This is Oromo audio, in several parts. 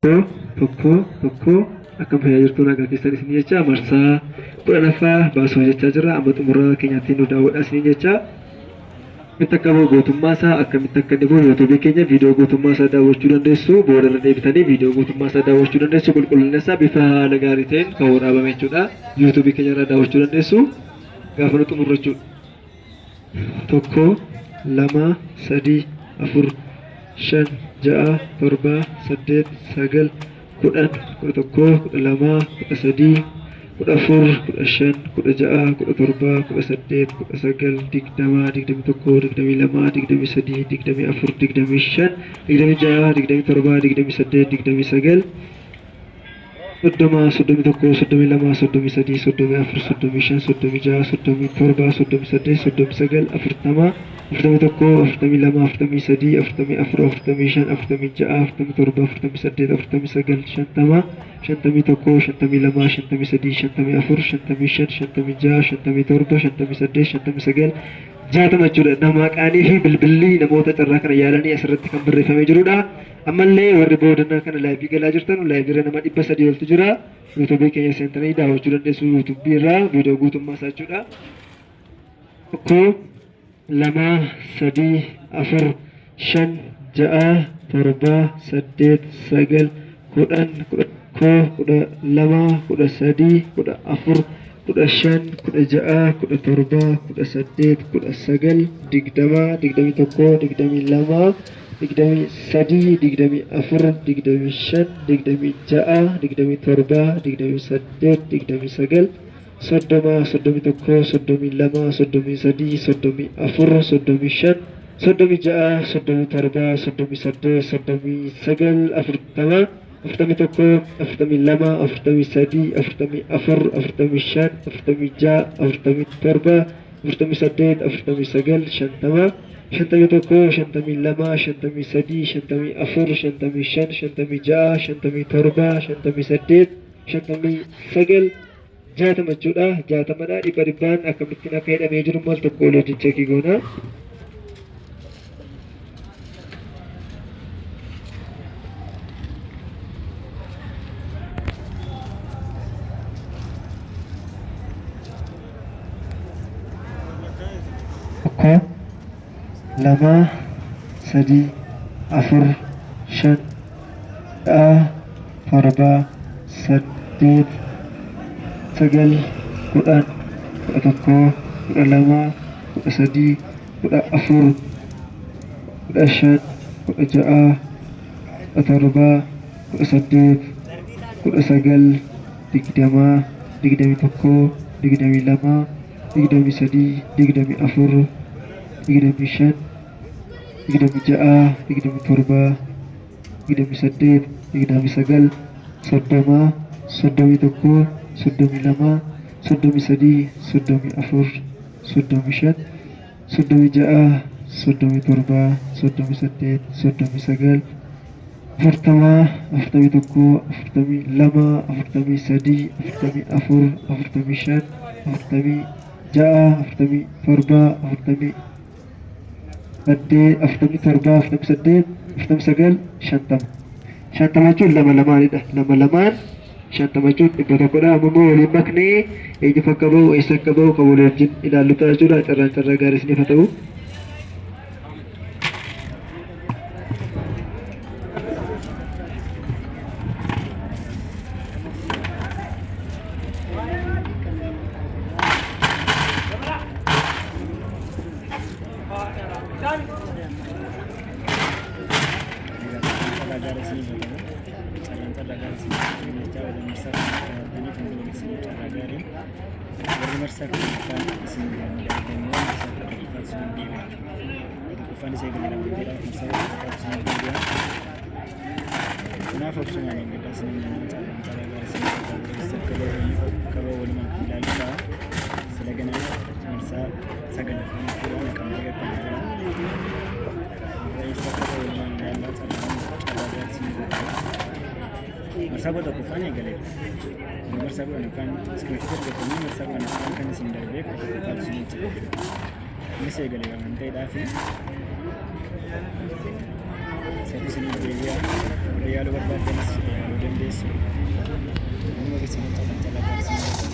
tokko akkam fayyaa jirtuun akka keessan isin jecha marsaa kudha laffaa baasoo jechaa jirra. Amma xumuraa keenyatti nu daawwadhaa isin jecha akkamitti akka bahu gootummaa isaa akkamitti akka inni bahu yuutuubii keenya viidiyoo gootummaa isaa daawwachuu dandeessu. Booda irra deebitanii viidiyoo gootummaa isaa daawwachuu dandeessu. Qulqullina isaa bifa haala gaarii ta'een kan waraabame jechuudha. Yuutuubii keenya irraa daawwachuu dandeessu. Gaafa nu xumurru jechuudha. 1 2 3 4 5 6 7 8 9 10 11 12 13 14 15 16 17 18 19 20 21 22 23 24 25 26 27 28 29 Soddoma, 31, 32, 33, 34, 35, 36, 37, 38, 39, 40, 41, 42, 43, 44, 45, 46, 47, 48, 49, 50, 51, 52, 53, 54, 55, 56, 57, 58, 59 jaatama jechuudha. Maqaanii fi bilbilli namoota carraa kana yaalanii asirratti kan barreeffamee jirudha. Ammallee warri boodannaa kana laayivii galaa jirtan laayivii nama 300 oltu jira. Yuutuubii keenya seentanii daawwachuu dandeessu. Yuutuubii irraa viidiyoo guutummaa isaa jechuudha. 1 2 3 4 5 6 7 8 9 10 11 12 13 14 15 16 17 18 19 20 21 22 23 24 25 26 27 28 29 soddoma 31 32 33 34 35 36 37 38 39 40 41 42 43 44 45 46 47 48 49 50 51 52 53 54 55 56 57 58 59 jaatama jechuudha. Jaatamadha dhibba dhibbaan akkamittiin akka hidhamee jiru maal tokko waliin cheekii goona. Lama, sadi, afur, shan, torba, saddeet, sagal, 10, 11, 12, 13, 14, 15, 16, 17, 18, 19, 20, 21, 22, 23, 24, 25, 26, 27, 28, 29, 30, 31, 32, 33, 34, 35, 36, 37, 38, 39, 40, 41, 42, 43, 44, 45, 46, 47, 48, 47, 49, 50. Shantama jechuun lama lamaanidha. Lama lamaan shantama jechuun dhibba tokkodha. Ammoo waliin maknee eenyuuf akka bahu eessa akka bahu kan walii wajjin ilaallu ta'a jechuudha. Carraa gaarii isiniif haa ta'u. Bersama tak kufanya galet. Bersama kan skripsi bertemu bersama kan sindar bek atau sini. Ini saya galet yang nanti dah sih. Saya di sini beria. Yaaluu barbaaddanis yaaluu dandeessu. Nama agarsiisan calaa agarsiisan.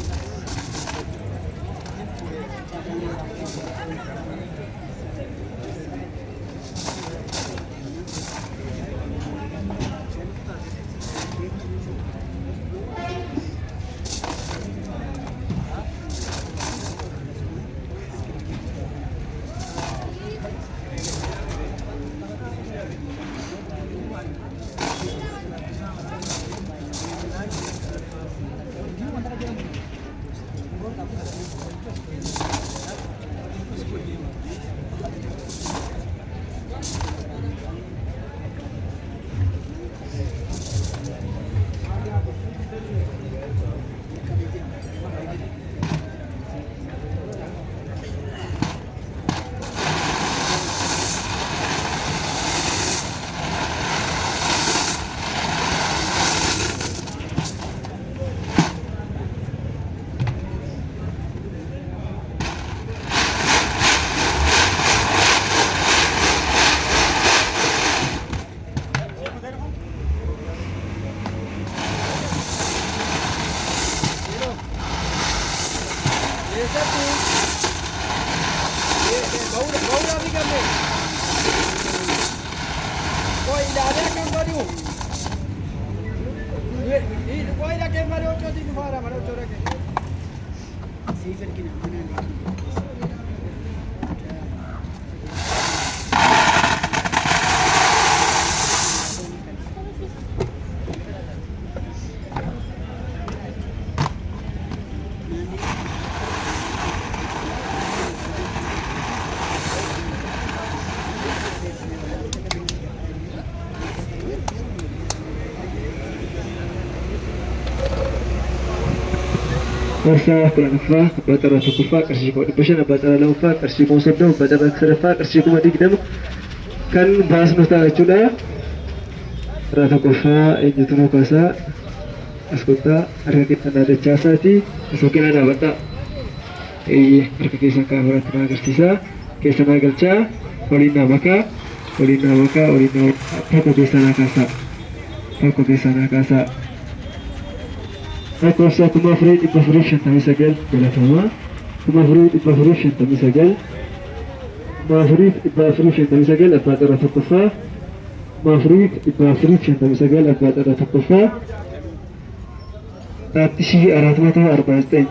Warsa Kuranafa, Batara Tukufa, Kashiko Division, Batara Laufa, Kashiko Sodo, Batara Serafa, Kashiko Digdam, Kan Basnuta Chula, Ratakofa, Ejutuno Kasa, Ascolta, Rakit ada Chasati, Sokina Navata, Arkakisa Kavaratra Gartisa, Kesana Galcha, Olina Maka, Olina Pako Besana Kasa, Pako Besana Kasa. Aku rasa kuma free di profession tapi segel bela sama, kuma free di profession tapi segel, kuma free di profession tapi segel apa cara tukufa, kuma free di profession tapi segel apa cara tukufa, tapi sih arat mata arba'in.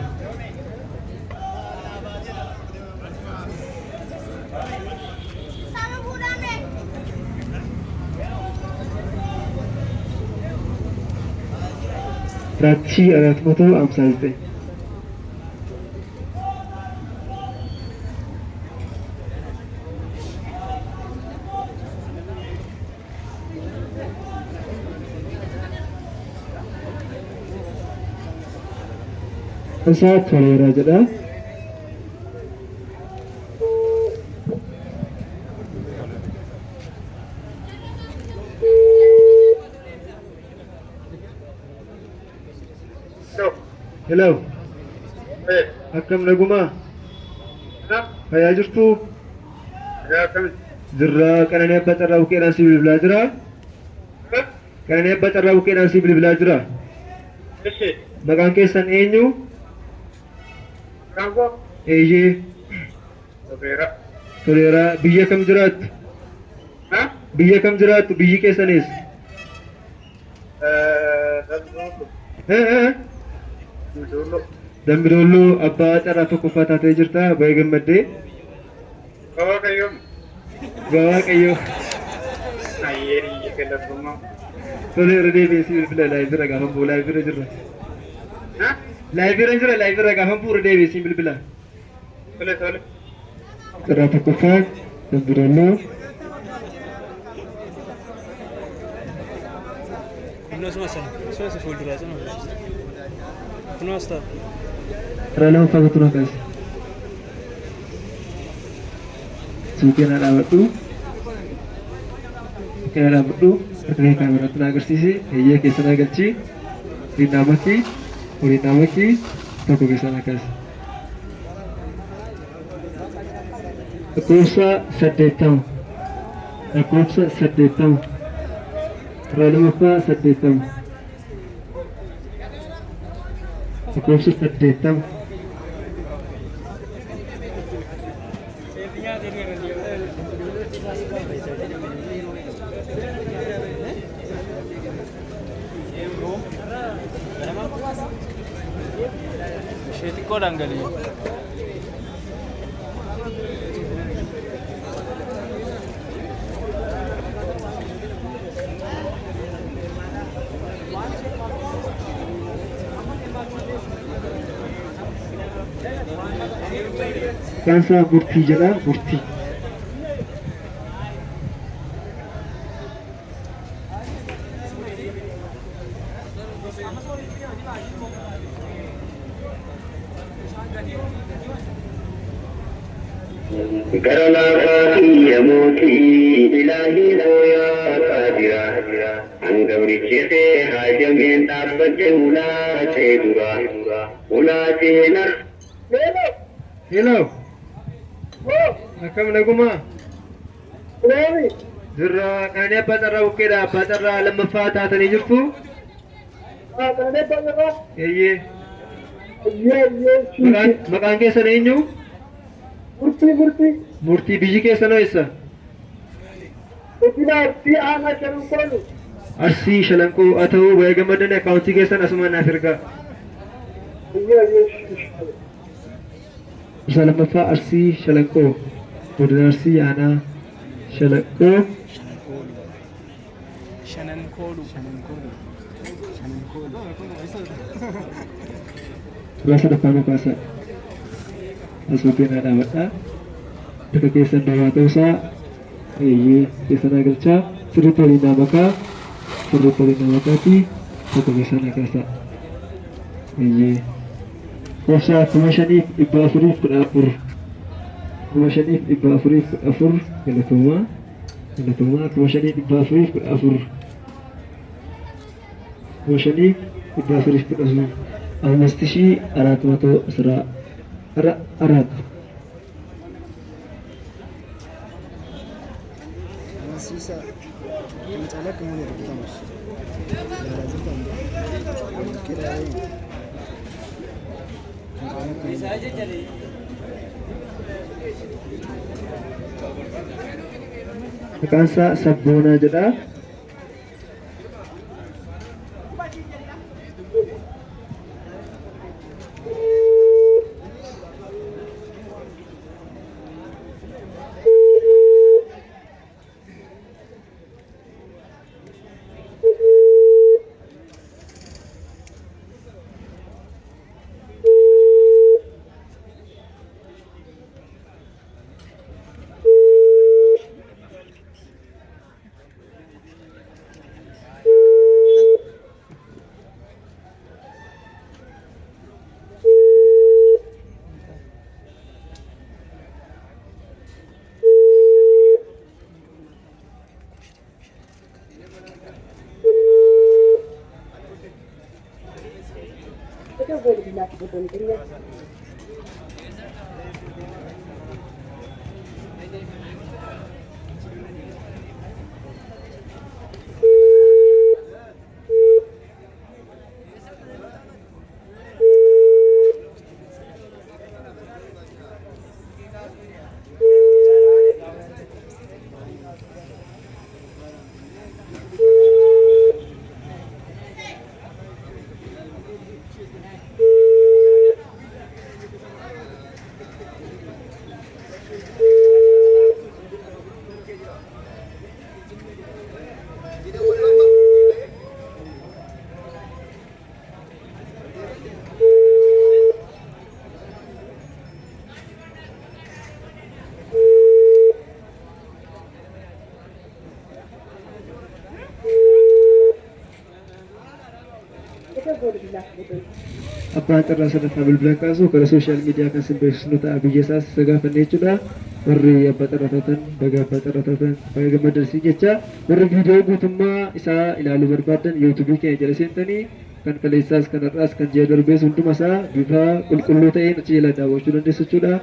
Rachi arat moto amsalte. Asa tolera jeda. Hello. Akkam naguma? Fayyaa jirtu? Jirra qananii abbaa carraa buqqeedhaan si bilbilaa jira? Qananii abbaa carraa buqqeedhaan si bilbilaa jira? Maqaan keessan eenyu? Eeyyee. Toleeraa. Biyya kam jiraattu? Biyya kam jiraattu? Biyyi keessanis? Dambidolloo abbaa carraa tokkoffaa taatee jirta baay'ee gammaddee. Gawaa qayyoo. Tole irra deebi'ee si bilbila laayivira gaafa buu laayivira jirra. Laayivira gaafa buu irra deebi'ee si bilbila. Carraa tokkoffaa dambidolloo. Sumas fuulduraa sana. Kunoo astaa. Ralaman fagatu nakas. Suuqii dhaabadhu. Suuqii dhaabadhu. Akka kaameeraatti na agarsiisi. Eeyyee keessa na galchi. Waliin makii tokko keessa na kaasi. Lakkoofsa 80. Ralamuffaa 80. Lakkoofsa 80. Ishee xiqqoodhaan galii. Kansa murtii jedha murtii. Karena kaki muti ilahi hoya kadira anggam dicete hajam entar berjula cedura ula cenar. Hello. Akkam naguma? Jirra qananii abbaa carraa bukkeedha. Abbaa carraa lammaffaa taatanii jirtu? Eeyyee. Maqaan keessan eenyu? Murtii biyyi keessan eessa? Arsii Shalanqoo haa ta'u baay'ee gammadan akkaawuntii keessan asuma naaf ergaa. Isa lammaffaa Arsii Shalanqoo godina Arsii aanaa Shalanqoo suuraa sadaffaa maqaasaa asooteen haa dhaabadhaa. Bakka keessan namaa ta'uusaa eeyyee keessan agarchaa sirriitti waliin naamakaa sirriitti waliin naamakaati bakka keessan agarsaa eeyyee. Obsaa 5,414 5,414 galatooma 5,414 5,414 5,414 Sisa mencalak kemudian kita mas. Maqaan isaa Sabboonaa jedha. Abbaan carraa sadaffaa bilbila kaasu karaa sooshaal miidiyaa kan simbeessinu ta'a biyya isaas isa gaafannee jechuudha. Warri abbaa carraa taatan baga abbaa carraa taatan baga gammadan jecha warri viidiyoo guutummaa isaa ilaaluu barbaadan yuutuubii keenya jala seentanii kan kaleessaas kan har'aas kan ji'a darbees hunduma isaa bifa qulqulluu ta'een achi jala daawwachuu dandeessu jechuudha.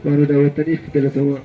Waan daawwattaniif galatooma.